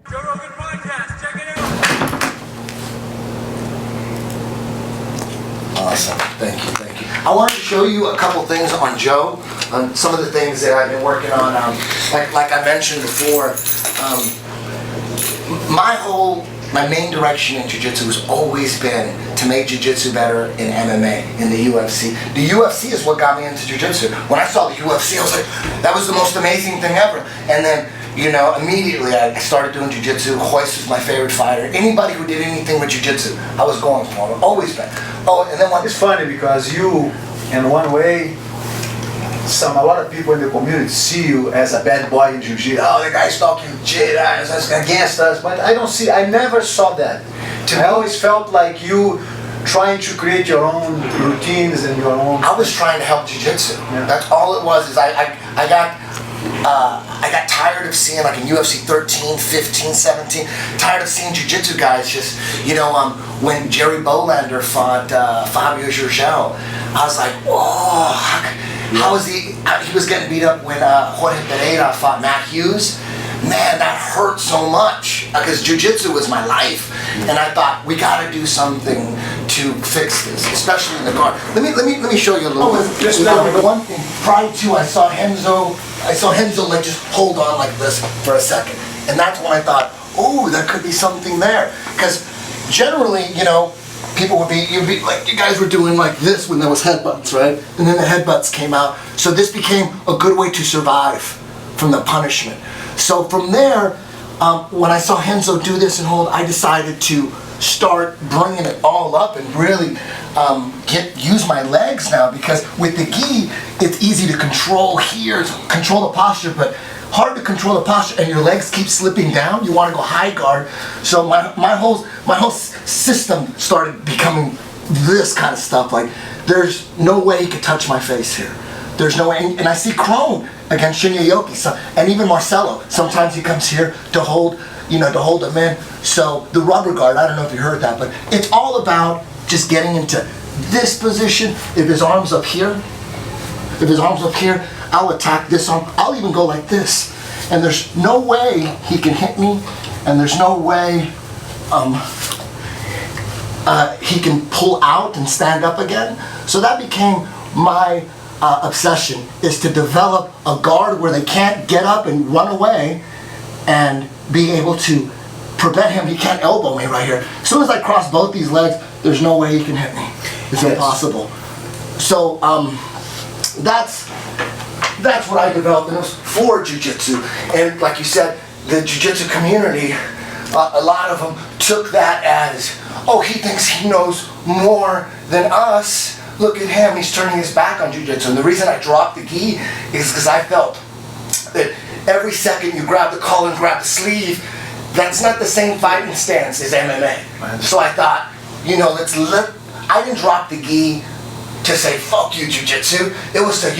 Joe Rogan Podcast, check it out. Awesome, thank you. I wanted to show you a couple things on Joe, on some of the things that I've been working on. Like I mentioned before, my main direction in Jiu-Jitsu has always been to make Jiu-Jitsu better in MMA, in the UFC. The UFC is what got me into Jiu-Jitsu. When I saw the UFC, I was like, that was the most amazing thing ever. And then, immediately I started doing Jiu-Jitsu. Royce was my favorite fighter. Anybody who did anything with Jiu-Jitsu, I was going for him. Always been. Oh, and then It's funny because you, in one way, a lot of people in the community see you as a bad boy in Jiu-Jitsu. Oh, the guy's talking shit against us. But I never saw that. I always felt like you trying to create your own routines and your own... I was trying to help Jiu-Jitsu. Yeah. That's all it was. Is I got tired of seeing, like in UFC 13, 15, 17, tired of seeing Jiu-Jitsu guys just, when Jerry Bolander fought Fabio Gurgel, I was like, oh, how is he was getting beat up when Jorge Pereira fought Matt Hughes. Man, that hurt so much because Jiu-Jitsu was my life, and I thought we got to do something to fix this, especially in the guard. Let me show you a little bit. Just one thing. Prior to, I saw Henzo like just hold on like this for a second, and that's when I thought, oh, there could be something there, because generally, people you'd be like, you guys were doing like this when there was headbutts, right? And then the headbutts came out. So this became a good way to survive from the punishment. So from there, when I saw Henzo do this and hold, I decided to start bringing it all up and really use my legs now, because with the gi, it's easy to control here, control the posture, but hard to control the posture, and your legs keep slipping down. You want to go high guard. So my whole system started becoming this kind of stuff. Like, there's no way he could touch my face here. There's no way. And I see Crone against Shinya Yoki, and even Marcelo. Sometimes he comes here to hold, to hold him in. So the rubber guard, I don't know if you heard that, but it's all about just getting into this position. If his arm's up here, I'll attack this arm. I'll even go like this. And there's no way he can hit me, and there's no way he can pull out and stand up again. So that became my obsession, is to develop a guard where they can't get up and run away, and be able to prevent him. He can't elbow me right here. As soon as I cross both these legs, there's no way he can hit me. It's impossible. So that's what I developed, and it was for Jiu-Jitsu. And like you said, the Jiu-Jitsu community, a lot of them took that as, oh, he thinks he knows more than us. Look at him, he's turning his back on Jiu-Jitsu. And the reason I dropped the gi is because I felt that every second you grab the collar and grab the sleeve, that's not the same fighting stance as MMA. So I thought, I didn't drop the gi to say, fuck you, Jiu-Jitsu. It was to,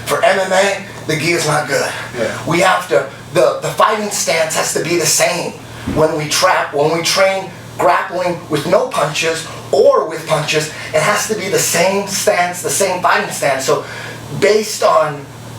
for MMA, the gi is not good. Yeah. We have to, the fighting stance has to be the same. When we train grappling with no punches or with punches, it has to be the same stance, the same fighting stance. So based on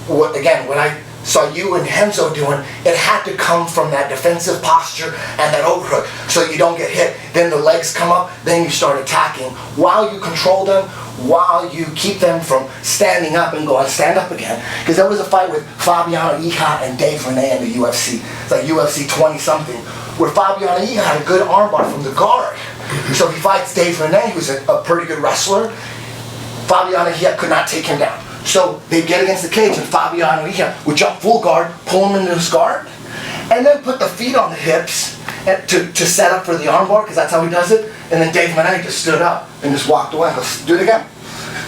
what I saw you and Henzo doing, it had to come from that defensive posture and that overhook, so you don't get hit. Then the legs come up, then you start attacking while you control them, while you keep them from standing up and going stand up again. Because there was a fight with Fabiano Iha and Dave Rene in the UFC. It's like UFC 20 something, where Fabiano Iha had a good armbar from the guard. So he fights Dave Rene, who's a pretty good wrestler. Fabiano Iha could not take him down. So they'd get against the cage, and Fabiano Iha would jump full guard, pull him into his guard, and then put the feet on the hips to set up for the armbar, because that's how he does it. And then Dave Rene just stood up and just walked away. Let's do it again.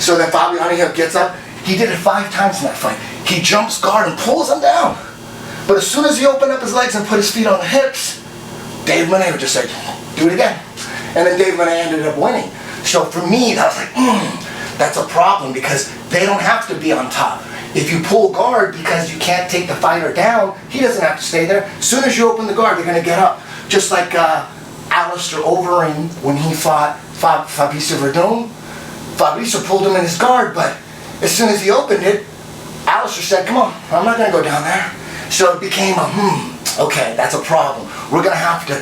So then Fabiano Iha gets up. He did it 5 times in that fight. He jumps guard and pulls him down. But as soon as he opened up his legs and put his feet on the hips, Dave Rene would just say, do it again. And then Dave Rene ended up winning. So for me, that was like, that's a problem, because they don't have to be on top. If you pull guard because you can't take the fighter down, he doesn't have to stay there. As soon as you open the guard, they're going to get up. Just like Alistair Overeem, when he fought Fabrice Verdun, Fabrice pulled him in his guard, but as soon as he opened it, Alistair said, come on, I'm not going to go down there. So it became a Okay, that's a problem. We're gonna have to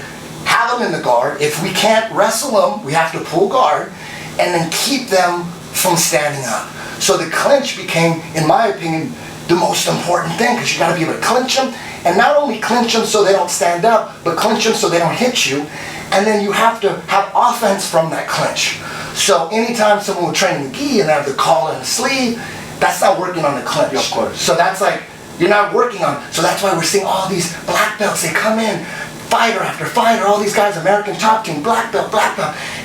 have them in the guard. If we can't wrestle them, we have to pull guard and then keep them from standing up. So the clinch became, in my opinion, the most important thing, because you gotta be able to clinch them, and not only clinch them so they don't stand up, but clinch them so they don't hit you, and then you have to have offense from that clinch. So anytime someone will train in the gi and have the collar and the sleeve, that's not working on the clinch. Of course. So that's like, you're not working on, so that's why we're seeing all these black belts, they come in, fighter after fighter, all these guys, American top team, black belt,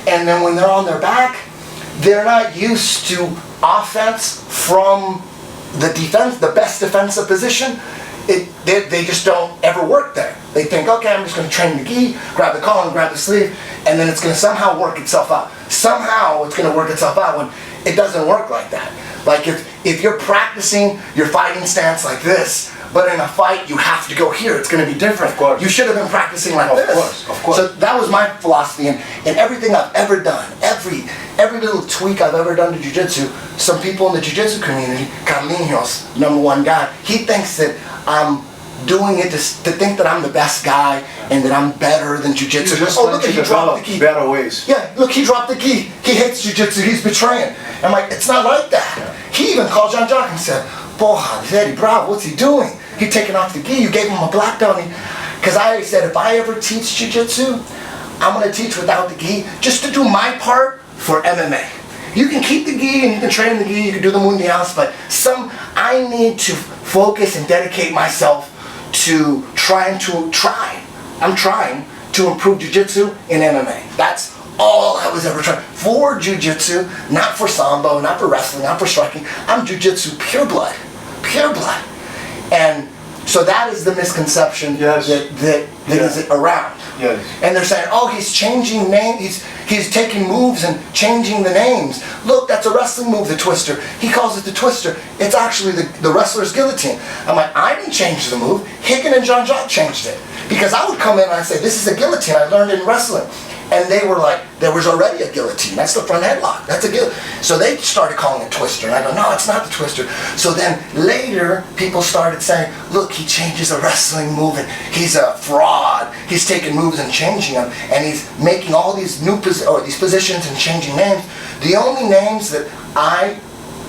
and then when they're on their back, they're not used to offense from the defense, the best defensive position. They just don't ever work there. They think, okay, I'm just going to train the gi, grab the collar and grab the sleeve, and then it's going to somehow work itself out. Somehow it's going to work itself out when it doesn't work like that. Like if you're practicing your fighting stance like this, but in a fight you have to go here, it's going to be different. Of course. You should have been practicing like this. Of course. So that was my philosophy, and everything I've ever done, every little tweak I've ever done to jiu-jitsu, some people in the jiu-jitsu community, Carlinhos, #1 guy, he thinks that I'm doing it to think that I'm the best guy and that I'm better than jiu-jitsu. You just Oh, look at he dropped the gi. better ways. Yeah, look, he dropped the gi. He hates jiu-jitsu, he's betraying. I'm like, it's not like that. Yeah. He even called John Jock and said, Porra, Eddie Bravo, what's he doing? He taking off the gi, you gave him a black belt. Because I said, if I ever teach jiu-jitsu, I'm going to teach without the gi, just to do my part for MMA. You can keep the gi and you can train the gi, you can do the mundials, but I need to focus and dedicate myself to I'm trying to improve jiu-jitsu in MMA. That's all I was ever trying. For jiu-jitsu, not for sambo, not for wrestling, not for striking. I'm jiu-jitsu pure blood. Pure blood. And so that is the misconception Yes. that is around. Yes. And they're saying, oh, he's changing names, he's taking moves and changing the names. Look, that's a wrestling move, the twister. He calls it the twister. It's actually the wrestler's guillotine. I'm like, I didn't change the move. Higgin and John Jock changed it. Because I would come in and I'd say, this is a guillotine I learned in wrestling. And they were like, there was already a guillotine. That's the front headlock. That's a guillotine. So they started calling it twister. And I go, no, it's not the twister. So then later, people started saying, look, he changes a wrestling move and he's a fraud. He's taking moves and changing them. And he's making all these new these positions and changing names. The only names that I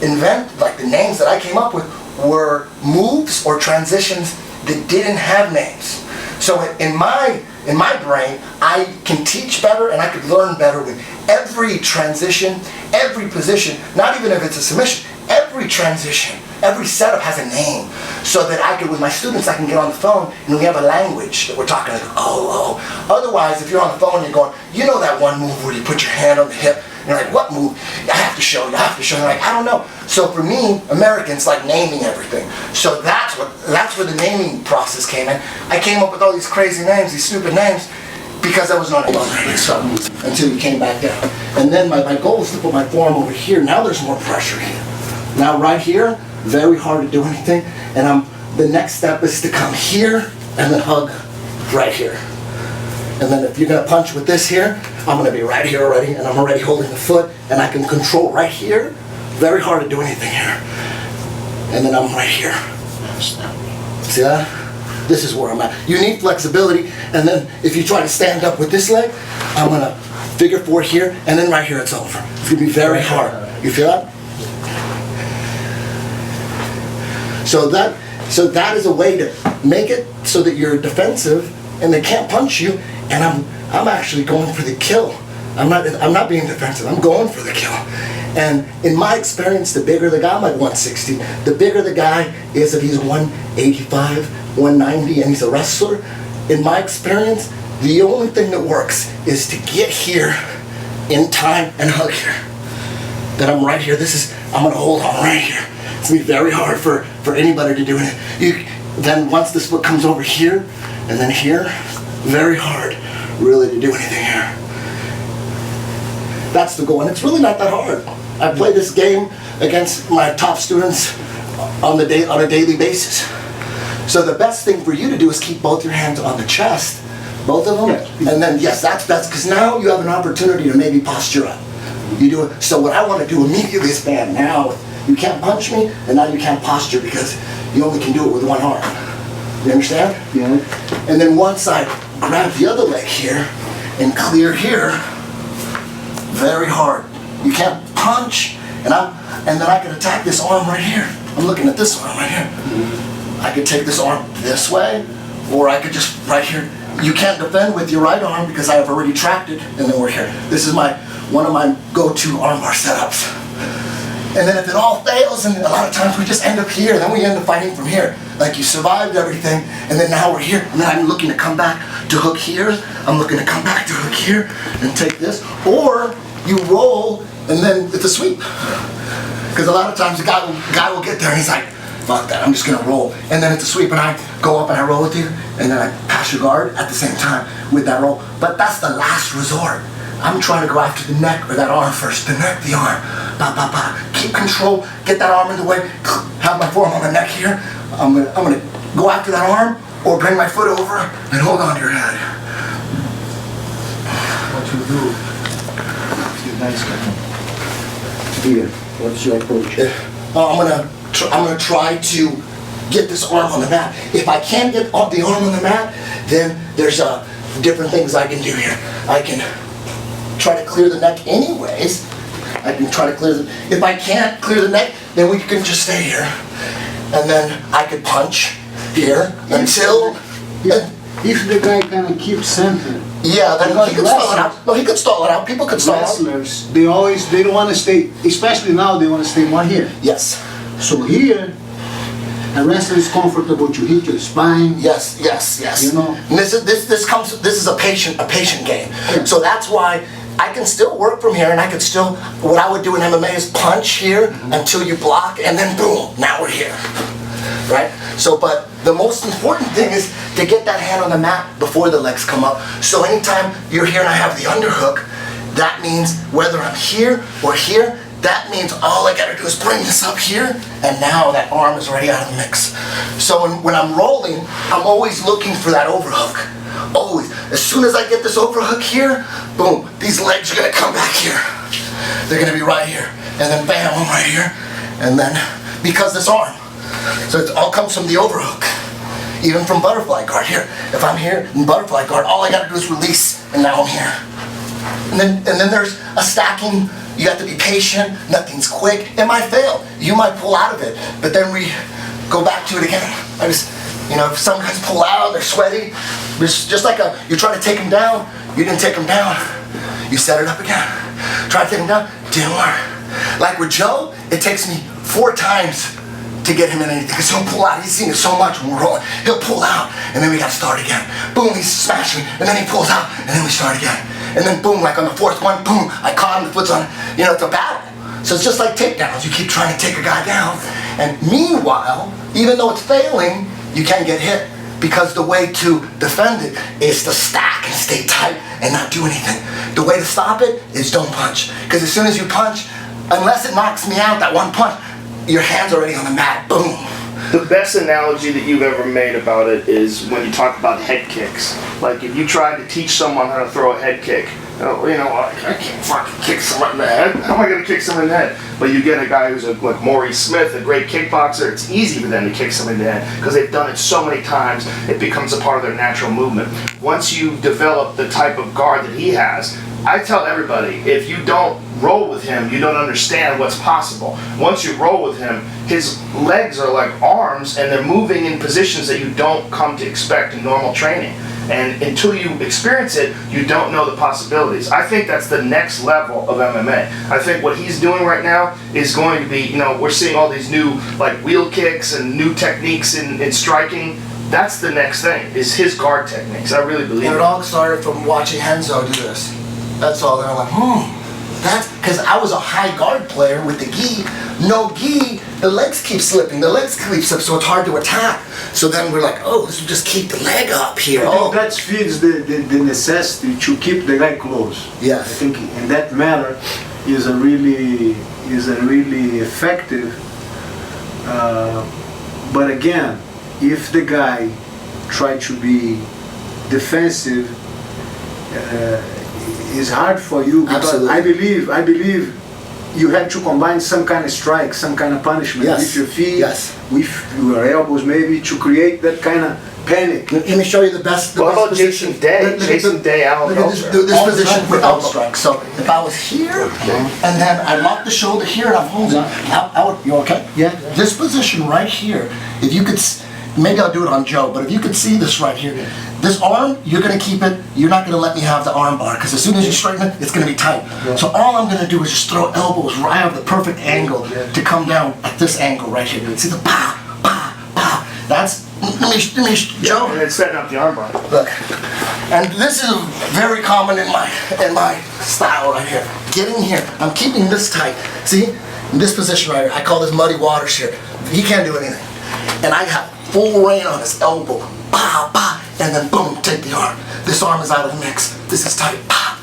invent, like the names that I came up with, were moves or transitions that didn't have names. So in my brain, I can teach better and I could learn better with every transition, every position, not even if it's a submission, every transition, every setup has a name. So that I could, with my students, I can get on the phone and we have a language that we're talking like, oh. Otherwise, if you're on the phone, you're going, you know that one move where you put your hand on the hip, and you're like, what move? I have to show you. And you're like, I don't know. So for me, Americans like naming everything. So that's where the naming process came in. I came up with all these crazy names, these stupid names, because I was not able to so until you came back down. And then my goal is to put my forearm over here. Now there's more pressure here. Now right here, very hard to do anything. And the next step is to come here and then hug right here. And then if you're gonna punch with this here, I'm gonna be right here already, and I'm already holding the foot, and I can control right here. Very hard to do anything here. And then I'm right here. See that? This is where I'm at. You need flexibility, and then if you try to stand up with this leg, I'm gonna figure 4 here, and then right here it's over. It's gonna be very hard. You feel that? So that is a way to make it so that you're defensive and they can't punch you, and I'm actually going for the kill. I'm not being defensive, I'm going for the kill. And in my experience, the bigger the guy, I'm like 160, the bigger the guy is, if he's 185, 190, and he's a wrestler, in my experience, the only thing that works is to get here in time and hug here. That I'm right here, I'm gonna hold on right here. It's gonna be very hard for anybody to do it. Then once this foot comes over here, and then here, very hard really to do anything here. That's the goal, and it's really not that hard. I play this game against my top students on a daily basis. So the best thing for you to do is keep both your hands on the chest, both of them, and then yes, that's best, because now you have an opportunity to maybe posture up. You do it. So what I want to do immediately is, man, now you can't punch me, and now you can't posture because you only can do it with one arm. You understand? Yeah. And then once I grab the other leg here and clear here, very hard. You can't punch, and then I can attack this arm right here. I'm looking at this arm right here. I could take this arm this way, or I could just right here. You can't defend with your right arm because I have already tracked it, and then we're here. This is one of my go-to armbar setups. And then if it all fails, and a lot of times we just end up here, then we end up fighting from here. Like you survived everything, and then now we're here, and then I'm looking to come back to hook here, I'm looking to come back to hook here, and take this, or you roll, and then it's a sweep. Because a lot of times the guy will get there, and he's like, fuck that, I'm just gonna roll. And then it's a sweep, and I go up and I roll with you, and then I pass your guard at the same time with that roll. But that's the last resort. I'm trying to go after the neck or that arm first. The neck, the arm. Ba, ba, ba. Keep control. Get that arm in the way. Have my forearm on the neck here. I'm gonna go after that arm or bring my foot over and hold on to your head. What you do? Nice guy. Here, what's your approach? I'm gonna try to get this arm on the mat. If I can't get the arm on the mat, then there's different things I can do here. I can try to clear the neck anyways. I can try to clear the, if I can't clear the neck, then we can just stay here. And then I could punch here until... If the guy kind of keeps centered. Yeah, then he could stall it out. No, he could stall it out. People could stall it out. Wrestlers, they don't want to stay, especially now they want to stay more here. Yes. So here, a wrestler is comfortable to hit your spine. Yes, yes, yes. You know? And this is a patient game. Yeah. So that's why I can still work from here, and I could still, what I would do in MMA is punch here until you block, and then boom, now we're here. Right? So, but the most important thing is to get that hand on the mat before the legs come up. So anytime you're here and I have the underhook, that means whether I'm here or here, that means all I gotta do is bring this up here, and now that arm is already out of the mix. So when I'm rolling, I'm always looking for that overhook. Always. As soon as I get this overhook here, boom, these legs are gonna come back here. They're gonna be right here. And then bam, I'm right here. And then, because this arm. So it all comes from the overhook. Even from butterfly guard here. If I'm here in butterfly guard, all I gotta do is release, and now I'm here. And then there's a stacking. You have to be patient, nothing's quick. It might fail, you might pull out of it, but then we go back to it again. If some guys pull out, they're sweaty, just like you're trying to take them down, you didn't take them down, you set it up again. Try to take them down, didn't work. Like with Joe, it takes me 4 times to get him in anything, because he'll pull out, he's seen it so much when we're rolling, he'll pull out, and then we gotta start again. Boom, he's smashing, and then he pulls out, and then we start again. And then boom, like on the 4th one, boom, I caught him, the foot's on, it's a battle. So it's just like takedowns, you keep trying to take a guy down, and meanwhile, even though it's failing, you can get hit, because the way to defend it is to stack and stay tight and not do anything. The way to stop it is don't punch, because as soon as you punch, unless it knocks me out, that one punch, your hand's already on the mat, boom. The best analogy that you've ever made about it is when you talk about head kicks. Like if you try to teach someone how to throw a head kick, I can't fucking kick someone in the head. How am I going to kick someone in the head? But you get a guy who's like Maurice Smith, a great kickboxer, it's easy for them to kick someone in the head because they've done it so many times, it becomes a part of their natural movement. Once you develop the type of guard that he has, I tell everybody, if you don't roll with him, you don't understand what's possible. Once you roll with him, his legs are like arms and they're moving in positions that you don't come to expect in normal training. And until you experience it, you don't know the possibilities. I think that's the next level of MMA. I think what he's doing right now is going to be, we're seeing all these new like wheel kicks and new techniques in striking. That's the next thing, is his guard techniques. I really believe it. It all started from watching Henzo do this. That's all. And I'm like, that's because I was a high guard player with the gi. No gi, the legs keep slipping. The legs keep slipping, so it's hard to attack. So then we're like, let's just keep the leg up here. I think that feeds the necessity to keep the guy close. Yes. I think in that matter is a really effective. But again, if the guy try to be defensive, it's hard for you because absolutely. I believe you have to combine some kind of strike, some kind of punishment with your feet, with your elbows maybe, to create that kind of panic. Let me show you the best. What about position. Jason Day? Look at Jason Day out Look at this, elbow. this position with elbow strike. So if I was here, and then I lock the shoulder here, and I'm holding. You okay? Yeah. This position right here, if you could, maybe I'll do it on Joe, but if you could see this right here, this arm, you're gonna keep it. You're not gonna let me have the arm bar, because as soon as you straighten it, it's gonna be tight. So all I'm gonna do is just throw elbows right. I have the perfect angle to come down at this angle right here. See the pow, pow, pow. That's. Let me, Joe. And then setting up the armbar. Look, and this is very common in my style right here. Getting here, I'm keeping this tight. See, in this position right here, I call this muddy waters here. He can't do anything, and I have full rein on his elbow. Pow, pow, and then boom, take the arm. This arm is out of the mix. This is tight. Pow.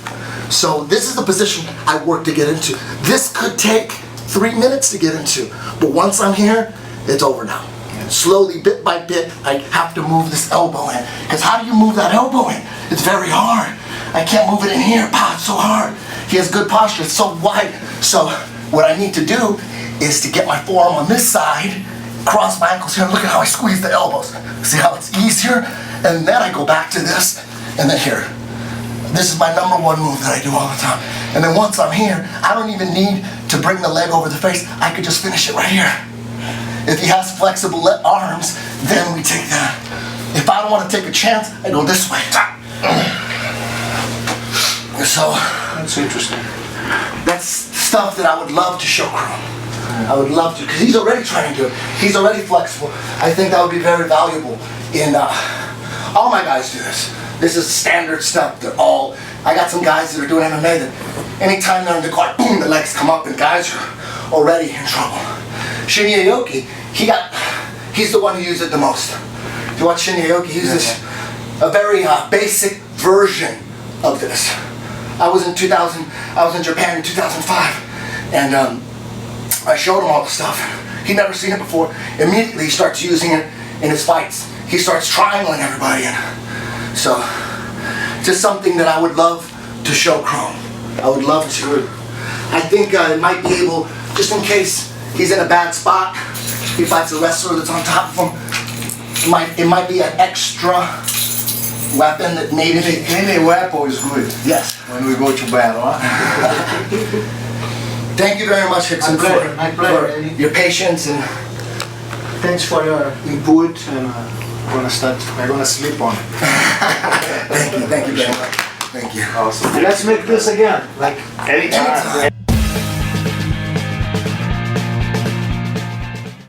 So this is the position I work to get into. This could take 3 minutes to get into, but once I'm here, it's over now. Slowly, bit by bit, I have to move this elbow in. Because how do you move that elbow in? It's very hard. I can't move it in here. Pow, it's so hard. He has good posture. It's so wide. So what I need to do is to get my forearm on this side, cross my ankles here. Look at how I squeeze the elbows. See how it's easier? And then I go back to this, and then here. This is my #1 move that I do all the time. And then once I'm here, I don't even need to bring the leg over the face. I could just finish it right here. If he has flexible arms, then we take that. If I don't want to take a chance, I go this way. So, That's interesting. that's stuff that I would love to show Chrome. I would love to, because he's already trying to do it. He's already flexible. I think that would be very valuable in, all my guys do this. This is standard stuff. I got some guys that are doing MMA that anytime they're in the car, boom, the legs come up and guys are already in trouble. Shinya Aoki, he's the one who used it the most. If you watch Shinya Aoki, he uses a very basic version of this. I was in Japan in 2005, and I showed him all the stuff. He'd never seen it before. Immediately he starts using it in his fights. He starts triangling everybody in. So, just something that I would love to show Chrome. I would love to. I think it might be able, just in case he's in a bad spot, he fights a wrestler that's on top of him, it might be an extra weapon that maybe... Any weapon is good. Yes. When we go to battle, huh? Thank you very much, Rickson, My pleasure, Eddie. for your patience and... Thanks for your input, and we're gonna sleep on it. Thank you very much. Thank you. Awesome. Let's make this again, like Anytime.